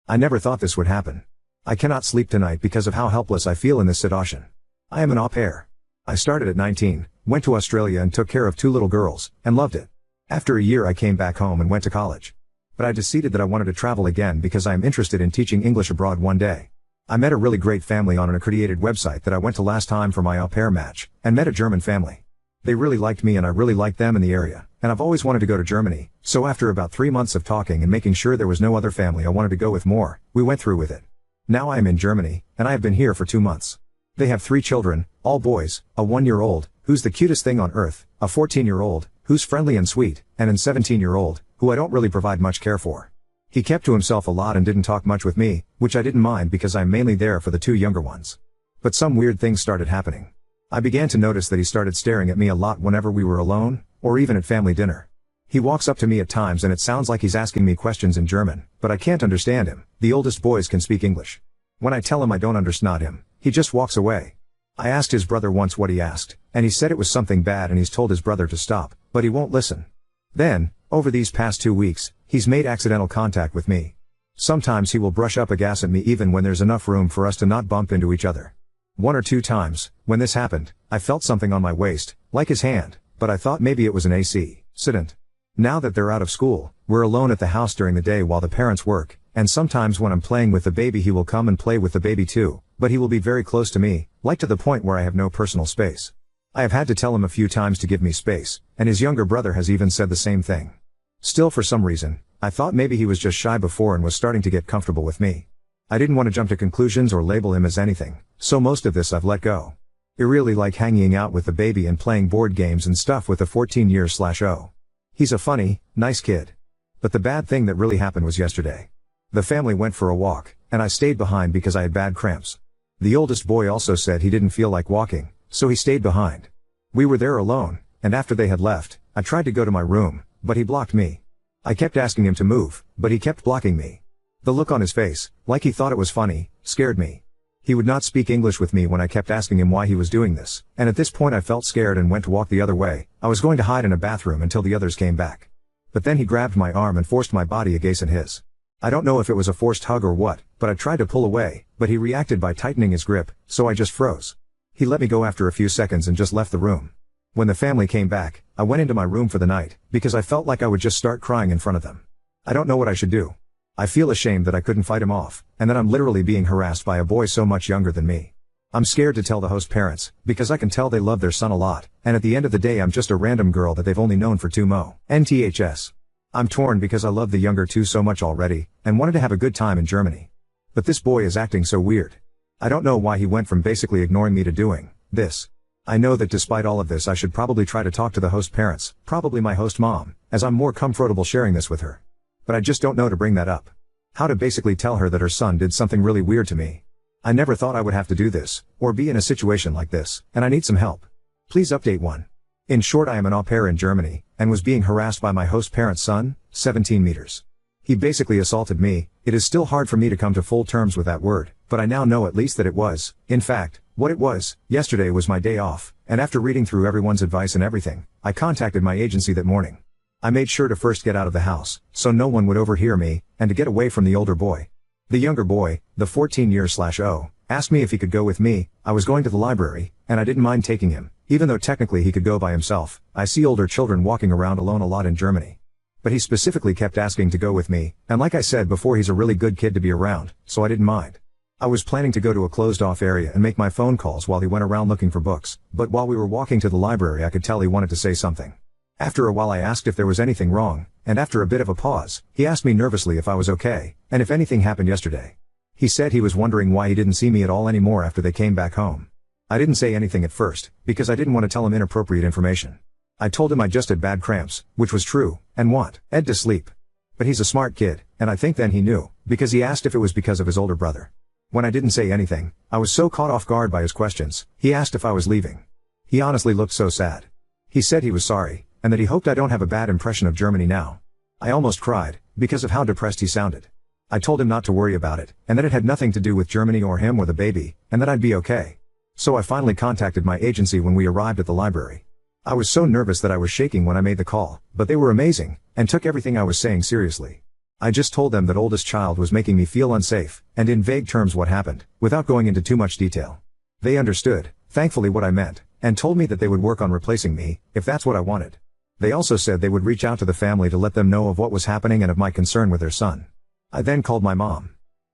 I never thought this would happen. I cannot sleep tonight because of how helpless I feel in this situation. I am an au pair. I started at 19, went to Australia and took care of 2 little girls, and loved it. After a year I came back home and went to college. But I decided that I wanted to travel again because I am interested in teaching English abroad one day. I met a really great family on an accredited website that I went to last time for my au pair match, and met a German family. They really liked me and I really liked them in the area, and I've always wanted to go to Germany, so after about 3 months of talking and making sure there was no other family I wanted to go with more, we went through with it. Now I am in Germany, and I have been here for 2 months. They have 3 children, all boys, a 1-year-old, who's the cutest thing on earth, a 14-year-old, who's friendly and sweet, and an 17-year-old, who I don't really provide much care for. He kept to himself a lot and didn't talk much with me, which I didn't mind because I'm mainly there for the 2 younger ones. But some weird things started happening. I began to notice that he started staring at me a lot whenever we were alone, or even at family dinner. He walks up to me at times and it sounds like he's asking me questions in German, but I can't understand him. The oldest boys can speak English. When I tell him I don't understand him, he just walks away. I asked his brother once what he asked, and he said it was something bad and he's told his brother to stop, but he won't listen. Then, over these past 2 weeks, he's made accidental contact with me. Sometimes he will brush up against me even when there's enough room for us to not bump into each other. 1 or 2 times, when this happened, I felt something on my waist, like his hand, but I thought maybe it was an accident. Now that they're out of school, we're alone at the house during the day while the parents work, and sometimes when I'm playing with the baby he will come and play with the baby too, but he will be very close to me, like to the point where I have no personal space. I have had to tell him a few times to give me space, and his younger brother has even said the same thing. Still, for some reason, I thought maybe he was just shy before and was starting to get comfortable with me. I didn't want to jump to conclusions or label him as anything, so most of this I've let go. I really like hanging out with the baby and playing board games and stuff with the 14-year-old. He's a funny, nice kid. But the bad thing that really happened was yesterday. The family went for a walk, and I stayed behind because I had bad cramps. The oldest boy also said he didn't feel like walking, so he stayed behind. We were there alone, and after they had left, I tried to go to my room, but he blocked me. I kept asking him to move, but he kept blocking me. The look on his face, like he thought it was funny, scared me. He would not speak English with me when I kept asking him why he was doing this, and at this point I felt scared and went to walk the other way. I was going to hide in a bathroom until the others came back. But then he grabbed my arm and forced my body against his. I don't know if it was a forced hug or what, but I tried to pull away, but he reacted by tightening his grip, so I just froze. He let me go after a few seconds and just left the room. When the family came back, I went into my room for the night, because I felt like I would just start crying in front of them. I don't know what I should do. I feel ashamed that I couldn't fight him off, and that I'm literally being harassed by a boy so much younger than me. I'm scared to tell the host parents, because I can tell they love their son a lot, and at the end of the day I'm just a random girl that they've only known for 2 months. I'm torn because I love the younger 2 so much already, and wanted to have a good time in Germany. But this boy is acting so weird. I don't know why he went from basically ignoring me to doing this. I know that despite all of this I should probably try to talk to the host parents, probably my host mom, as I'm more comfortable sharing this with her. But I just don't know to bring that up. How to basically tell her that her son did something really weird to me. I never thought I would have to do this, or be in a situation like this, and I need some help. Please update 1. In short, I am an au pair in Germany, and was being harassed by my host parent's son, 17 meters. He basically assaulted me. It is still hard for me to come to full terms with that word, but I now know at least that it was, in fact, what it was. Yesterday was my day off, and after reading through everyone's advice and everything, I contacted my agency that morning. I made sure to first get out of the house, so no one would overhear me, and to get away from the older boy. The younger boy, the 14-year-old, asked me if he could go with me. I was going to the library, and I didn't mind taking him, even though technically he could go by himself. I see older children walking around alone a lot in Germany. But he specifically kept asking to go with me, and like I said before, he's a really good kid to be around, so I didn't mind. I was planning to go to a closed-off area and make my phone calls while he went around looking for books, but while we were walking to the library I could tell he wanted to say something. After a while I asked if there was anything wrong, and after a bit of a pause, he asked me nervously if I was okay, and if anything happened yesterday. He said he was wondering why he didn't see me at all anymore after they came back home. I didn't say anything at first, because I didn't want to tell him inappropriate information. I told him I just had bad cramps, which was true, and want Ed to sleep. But he's a smart kid, and I think then he knew, because he asked if it was because of his older brother. When I didn't say anything, I was so caught off guard by his questions. He asked if I was leaving. He honestly looked so sad. He said he was sorry, and that he hoped I don't have a bad impression of Germany now. I almost cried, because of how depressed he sounded. I told him not to worry about it, and that it had nothing to do with Germany or him or the baby, and that I'd be okay. So I finally contacted my agency when we arrived at the library. I was so nervous that I was shaking when I made the call, but they were amazing, and took everything I was saying seriously. I just told them that oldest child was making me feel unsafe, and in vague terms what happened, without going into too much detail. They understood, thankfully, what I meant, and told me that they would work on replacing me, if that's what I wanted. They also said they would reach out to the family to let them know of what was happening and of my concern with their son. I then called my mom.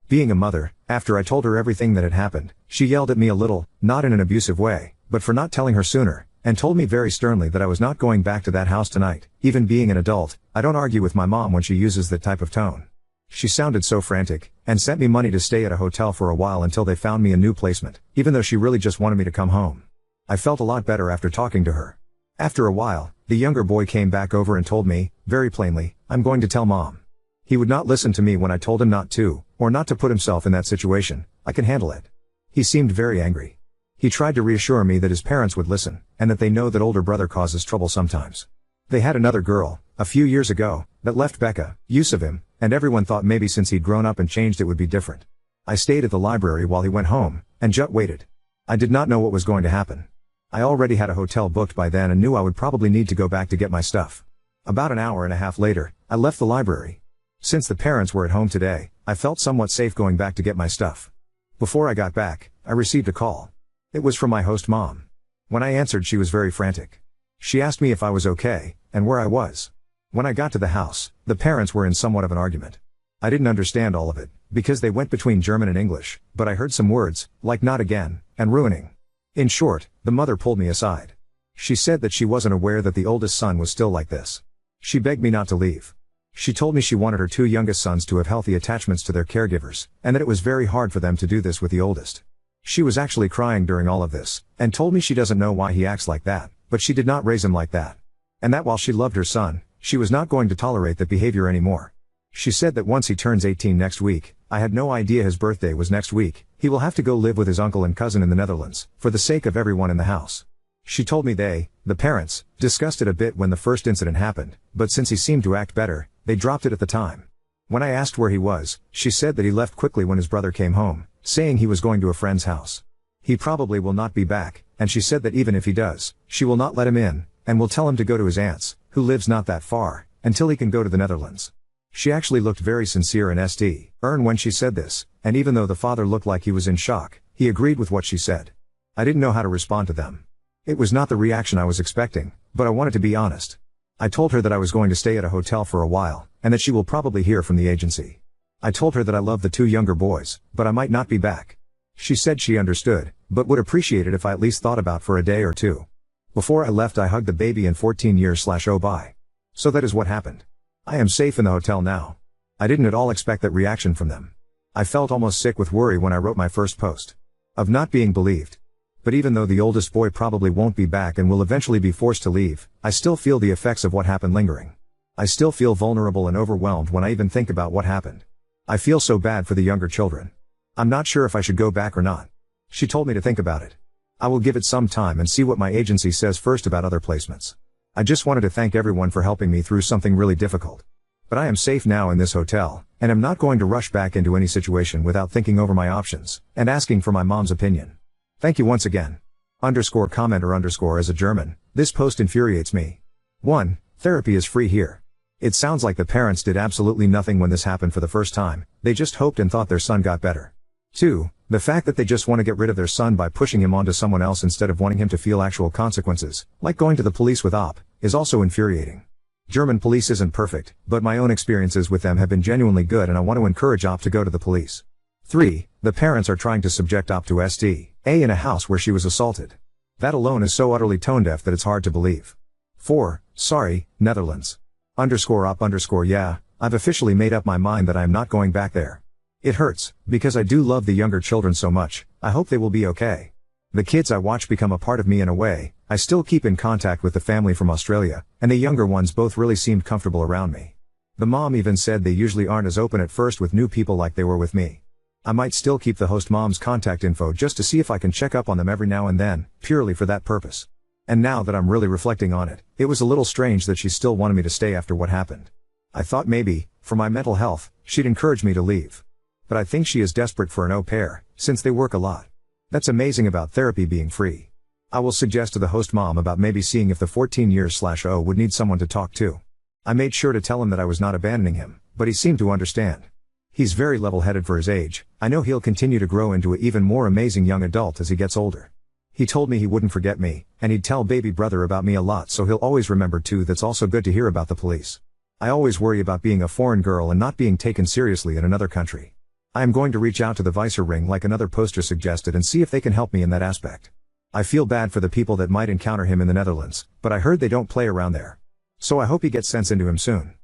Being a mother, after I told her everything that had happened, she yelled at me a little, not in an abusive way, but for not telling her sooner, and told me very sternly that I was not going back to that house tonight. Even being an adult, I don't argue with my mom when she uses that type of tone. She sounded so frantic, and sent me money to stay at a hotel for a while until they found me a new placement, even though she really just wanted me to come home. I felt a lot better after talking to her. After a while, the younger boy came back over and told me, very plainly, "I'm going to tell Mom." He would not listen to me when I told him not to, or not to put himself in that situation. I can handle it. He seemed very angry. He tried to reassure me that his parents would listen, and that they know that older brother causes trouble sometimes. They had another girl, a few years ago, that left Becca, use of him, and everyone thought maybe since he'd grown up and changed it would be different. I stayed at the library while he went home, and just waited. I did not know what was going to happen. I already had a hotel booked by then and knew I would probably need to go back to get my stuff. About an hour and a half later, I left the library. Since the parents were at home today, I felt somewhat safe going back to get my stuff. Before I got back, I received a call. It was from my host mom. When I answered, she was very frantic. She asked me if I was okay, and where I was. When I got to the house, the parents were in somewhat of an argument. I didn't understand all of it, because they went between German and English, but I heard some words, like "not again," and "ruining." In short, the mother pulled me aside. She said that she wasn't aware that the oldest son was still like this. She begged me not to leave. She told me she wanted her two youngest sons to have healthy attachments to their caregivers, and that it was very hard for them to do this with the oldest. She was actually crying during all of this, and told me she doesn't know why he acts like that, but she did not raise him like that. And that while she loved her son, she was not going to tolerate that behavior anymore. She said that once he turns 18 next week, I had no idea his birthday was next week, he will have to go live with his uncle and cousin in the Netherlands, for the sake of everyone in the house. She told me they, the parents, discussed it a bit when the first incident happened, but since he seemed to act better, they dropped it at the time. When I asked where he was, she said that he left quickly when his brother came home, saying he was going to a friend's house. He probably will not be back, and she said that even if he does, she will not let him in, and will tell him to go to his aunt's, who lives not that far, until he can go to the Netherlands. She actually looked very sincere and earnest when she said this, and even though the father looked like he was in shock, he agreed with what she said. I didn't know how to respond to them. It was not the reaction I was expecting, but I wanted to be honest. I told her that I was going to stay at a hotel for a while, and that she will probably hear from the agency. I told her that I love the two younger boys, but I might not be back. She said she understood, but would appreciate it if I at least thought about for a day or two. Before I left, I hugged the baby and 14 years/oh bye. So that is what happened. I am safe in the hotel now. I didn't at all expect that reaction from them. I felt almost sick with worry when I wrote my first post. Of not being believed. But even though the oldest boy probably won't be back and will eventually be forced to leave, I still feel the effects of what happened lingering. I still feel vulnerable and overwhelmed when I even think about what happened. I feel so bad for the younger children. I'm not sure if I should go back or not. She told me to think about it. I will give it some time and see what my agency says first about other placements. I just wanted to thank everyone for helping me through something really difficult. But I am safe now in this hotel, and am not going to rush back into any situation without thinking over my options, and asking for my mom's opinion. Thank you once again. _commenter_ as a German, this post infuriates me. 1. Therapy is free here. It sounds like the parents did absolutely nothing when this happened for the first time, they just hoped and thought their son got better. 2. The fact that they just want to get rid of their son by pushing him onto someone else instead of wanting him to feel actual consequences, like going to the police with OP, is also infuriating. German police isn't perfect, but my own experiences with them have been genuinely good and I want to encourage OP to go to the police. 3. The parents are trying to subject OP to STA in a house where she was assaulted. That alone is so utterly tone deaf that it's hard to believe. 4. Sorry, Netherlands. _op_ yeah, I've officially made up my mind that I am not going back there. It hurts, because I do love the younger children so much, I hope they will be okay. The kids I watch become a part of me in a way, I still keep in contact with the family from Australia, and the younger ones both really seemed comfortable around me. The mom even said they usually aren't as open at first with new people like they were with me. I might still keep the host mom's contact info just to see if I can check up on them every now and then, purely for that purpose. And now that I'm really reflecting on it, it was a little strange that she still wanted me to stay after what happened. I thought maybe, for my mental health, she'd encourage me to leave. But I think she is desperate for an au pair, since they work a lot. That's amazing about therapy being free. I will suggest to the host mom about maybe seeing if the 14 years/oh would need someone to talk to. I made sure to tell him that I was not abandoning him, but he seemed to understand. He's very level-headed for his age. I know he'll continue to grow into an even more amazing young adult as he gets older. He told me he wouldn't forget me, and he'd tell baby brother about me a lot, so he'll always remember too. That's also good to hear about the police. I always worry about being a foreign girl and not being taken seriously in another country. I am going to reach out to the Vicer ring like another poster suggested and see if they can help me in that aspect. I feel bad for the people that might encounter him in the Netherlands, but I heard they don't play around there. So I hope he gets sense into him soon.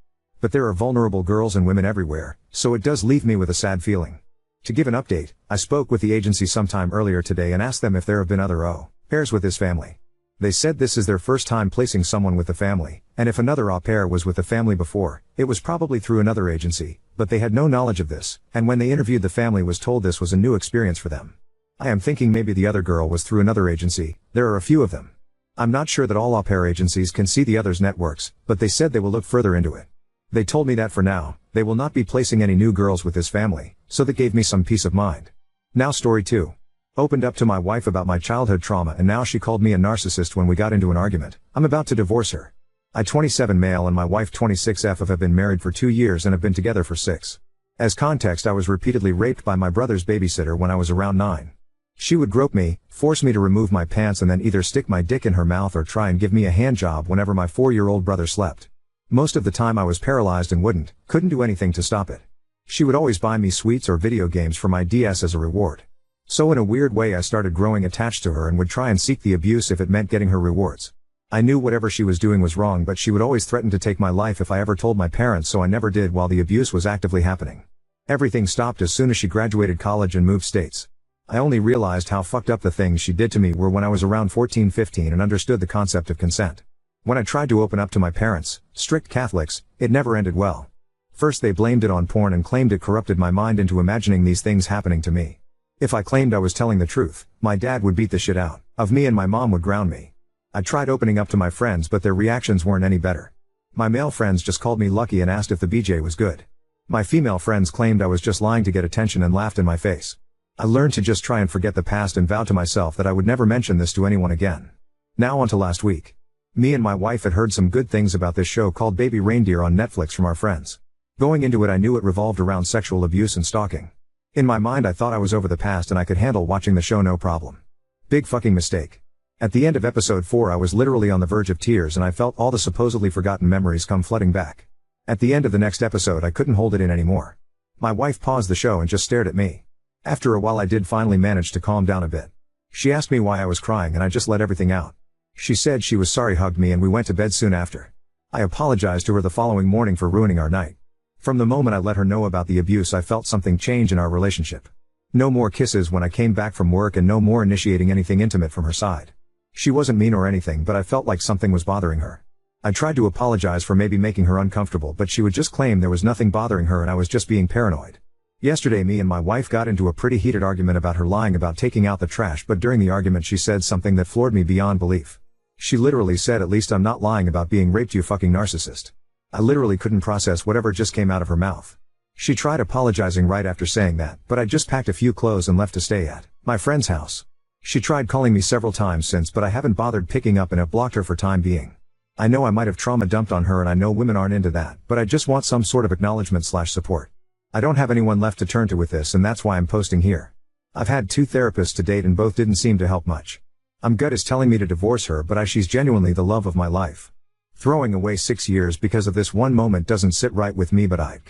But there are vulnerable girls and women everywhere, so it does leave me with a sad feeling. To give an update, I spoke with the agency sometime earlier today and asked them if there have been other au pairs with this family. They said this is their first time placing someone with the family, and if another au pair was with the family before, it was probably through another agency, but they had no knowledge of this, and when they interviewed the family was told this was a new experience for them. I am thinking maybe the other girl was through another agency. There are a few of them. I'm not sure that all au pair agencies can see the others' networks, but they said they will look further into it. They told me that for now, they will not be placing any new girls with this family, so that gave me some peace of mind. Now story 2. Opened up to my wife about my childhood trauma and now she called me a narcissist when we got into an argument. I'm about to divorce her. I 27 male and my wife 26F have been married for 2 years and have been together for 6. As context, I was repeatedly raped by my brother's babysitter when I was around 9. She would grope me, force me to remove my pants and then either stick my dick in her mouth or try and give me a hand job whenever my 4-year-old brother slept. Most of the time I was paralyzed and couldn't do anything to stop it. She would always buy me sweets or video games for my DS as a reward. So in a weird way I started growing attached to her and would try and seek the abuse if it meant getting her rewards. I knew whatever she was doing was wrong, but she would always threaten to take my life if I ever told my parents, so I never did while the abuse was actively happening. Everything stopped as soon as she graduated college and moved states. I only realized how fucked up the things she did to me were when I was around 14-15 and understood the concept of consent. When I tried to open up to my parents, strict Catholics, it never ended well. First they blamed it on porn and claimed it corrupted my mind into imagining these things happening to me. If I claimed I was telling the truth, my dad would beat the shit out of me and my mom would ground me. I tried opening up to my friends but their reactions weren't any better. My male friends just called me lucky and asked if the BJ was good. My female friends claimed I was just lying to get attention and laughed in my face. I learned to just try and forget the past and vowed to myself that I would never mention this to anyone again. Now on to last week. Me and my wife had heard some good things about this show called Baby Reindeer on Netflix from our friends. Going into it I knew it revolved around sexual abuse and stalking. In my mind I thought I was over the past and I could handle watching the show no problem. Big fucking mistake. At the end of episode 4 I was literally on the verge of tears and I felt all the supposedly forgotten memories come flooding back. At the end of the next episode I couldn't hold it in anymore. My wife paused the show and just stared at me. After a while I did finally manage to calm down a bit. She asked me why I was crying and I just let everything out. She said she was sorry, hugged me and we went to bed soon after. I apologized to her the following morning for ruining our night. From the moment I let her know about the abuse I felt something change in our relationship. No more kisses when I came back from work and no more initiating anything intimate from her side. She wasn't mean or anything but I felt like something was bothering her. I tried to apologize for maybe making her uncomfortable but she would just claim there was nothing bothering her and I was just being paranoid. Yesterday me and my wife got into a pretty heated argument about her lying about taking out the trash, but during the argument she said something that floored me beyond belief. She literally said, "At least I'm not lying about being raped, you fucking narcissist." I literally couldn't process whatever just came out of her mouth. She tried apologizing right after saying that, but I just packed a few clothes and left to stay at my friend's house. She tried calling me several times since, but I haven't bothered picking up and have blocked her for time being. I know I might have trauma dumped on her and I know women aren't into that, but I just want some sort of acknowledgement/support. I don't have anyone left to turn to with this and that's why I'm posting here. I've had 2 therapists to date and both didn't seem to help much. I'm gut is telling me to divorce her, but she's genuinely the love of my life. Throwing away 6 years because of this one moment doesn't sit right with me, but I'd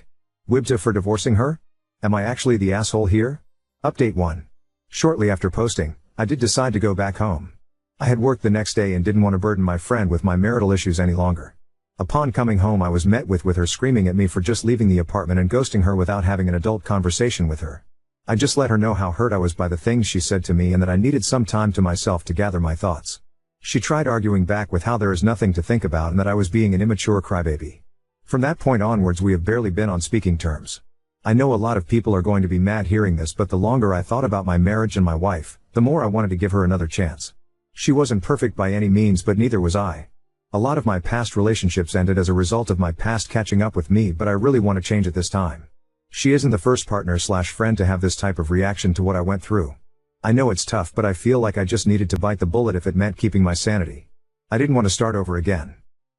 Wibta for divorcing her? Am I actually the asshole here? Update 1. Shortly after posting, I did decide to go back home. I had work the next day and didn't want to burden my friend with my marital issues any longer. Upon coming home I was met with her screaming at me for just leaving the apartment and ghosting her without having an adult conversation with her. I just let her know how hurt I was by the things she said to me and that I needed some time to myself to gather my thoughts. She tried arguing back with how there is nothing to think about and that I was being an immature crybaby. From that point onwards we have barely been on speaking terms. I know a lot of people are going to be mad hearing this, but the longer I thought about my marriage and my wife, the more I wanted to give her another chance. She wasn't perfect by any means, but neither was I. A lot of my past relationships ended as a result of my past catching up with me, but I really want to change it this time. She isn't the first partner/friend to have this type of reaction to what I went through. I know it's tough, but I feel like I just needed to bite the bullet if it meant keeping my sanity. I didn't want to start over again.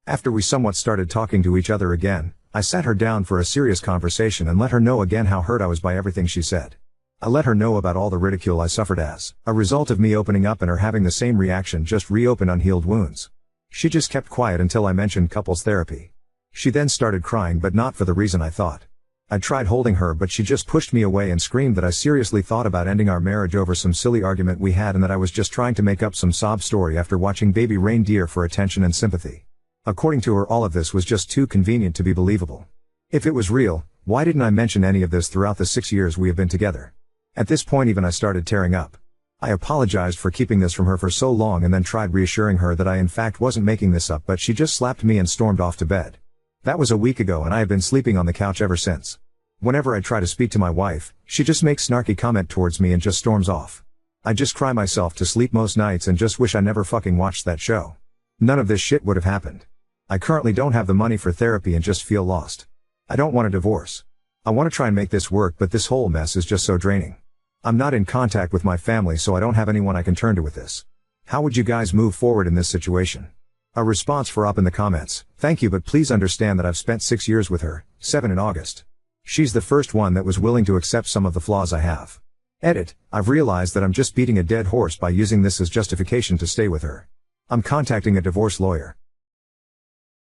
After we somewhat started talking to each other again, I sat her down for a serious conversation and let her know again how hurt I was by everything she said. I let her know about all the ridicule I suffered as a result of me opening up and her having the same reaction, just reopen unhealed wounds. She just kept quiet until I mentioned couples therapy. She then started crying, but not for the reason I thought. I tried holding her, but she just pushed me away and screamed that I seriously thought about ending our marriage over some silly argument we had and that I was just trying to make up some sob story after watching Baby Reindeer for attention and sympathy. According to her, all of this was just too convenient to be believable. If it was real, why didn't I mention any of this throughout the 6 years we have been together? At this point even I started tearing up. I apologized for keeping this from her for so long and then tried reassuring her that I in fact wasn't making this up, but she just slapped me and stormed off to bed. That was a week ago and I have been sleeping on the couch ever since. Whenever I try to speak to my wife, she just makes snarky comment towards me and just storms off. I just cry myself to sleep most nights and just wish I never fucking watched that show. None of this shit would have happened. I currently don't have the money for therapy and just feel lost. I don't want a divorce. I want to try and make this work, but this whole mess is just so draining. I'm not in contact with my family, so I don't have anyone I can turn to with this. How would you guys move forward in this situation? A response for up in the comments. Thank you, but please understand that I've spent 6 years with her, 7 in August. She's the first one that was willing to accept some of the flaws I have. Edit, I've realized that I'm just beating a dead horse by using this as justification to stay with her. I'm contacting a divorce lawyer.